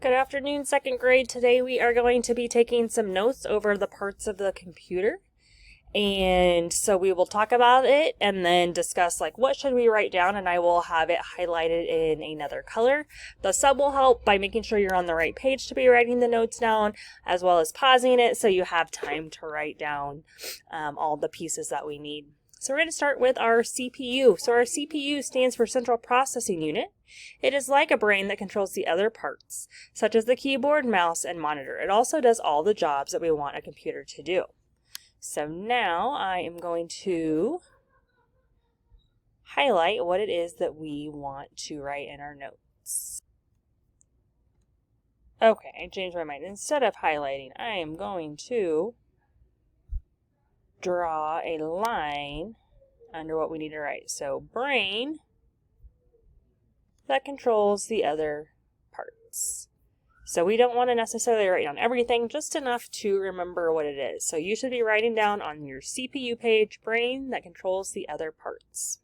Good afternoon, second grade. Today we are going to be taking some notes over the parts of the computer. And so we will talk about it and then discuss what should we write down, and I will have it highlighted in another color. The sub will help by making sure you're on the right page to be writing the notes down, as well as pausing it so you have time to write down all the pieces that we need. So we're going to start with our CPU. So our CPU stands for Central Processing Unit. It is like a brain that controls the other parts, such as the keyboard, mouse, and monitor. It also does all the jobs that we want a computer to do. So now I am going to highlight what it is that we want to write in our notes. Okay, I changed my mind. Instead of highlighting, I am going to draw a line under what we need to write. So brain that controls the other parts. So we don't want to necessarily write down everything, just enough to remember what it is. So you should be writing down on your CPU page, brain that controls the other parts.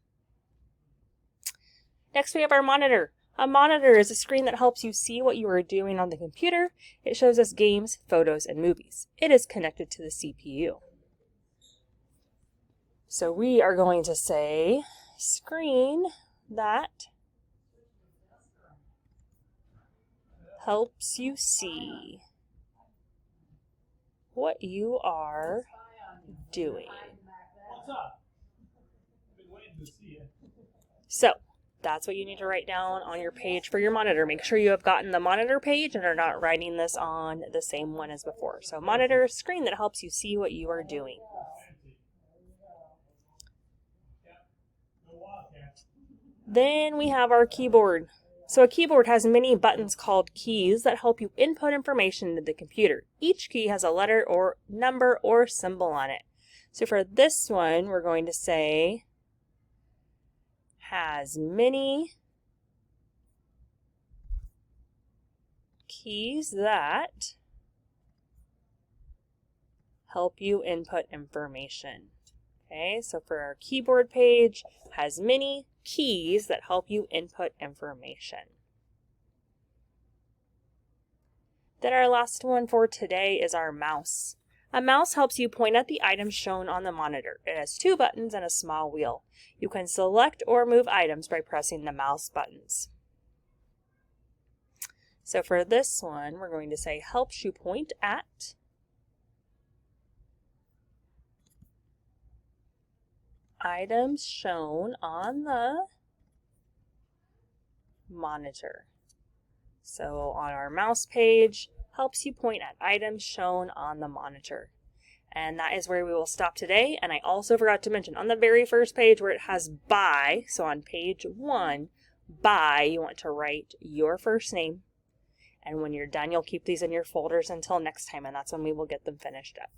Next we have our monitor. A monitor is a screen that helps you see what you are doing on the computer. It shows us games, photos, and movies. It is connected to the CPU. So we are going to say screen that helps you see what you are doing. So that's what you need to write down on your page for your monitor. Make sure you have gotten the monitor page and are not writing this on the same one as before. So monitor, screen that helps you see what you are doing. Then we have our keyboard. So a keyboard has many buttons called keys that help you input information into the computer. Each key has a letter or number or symbol on it. So for this one, we're going to say has many keys that help you input information. Okay, so for our keyboard page, has many keys that help you input information. Then our last one for today is our mouse. A mouse helps you point at the items shown on the monitor. It has two buttons and a small wheel. You can select or move items by pressing the mouse buttons. So for this one, we're going to say helps you point at items shown on the monitor. So on our mouse page, helps you point at items shown on the monitor. And that is where we will stop today. And I also forgot to mention on the very first page where it has by, so on page 1, by, you want to write your first name. And when you're done, you'll keep these in your folders until next time, and that's when we will get them finished up.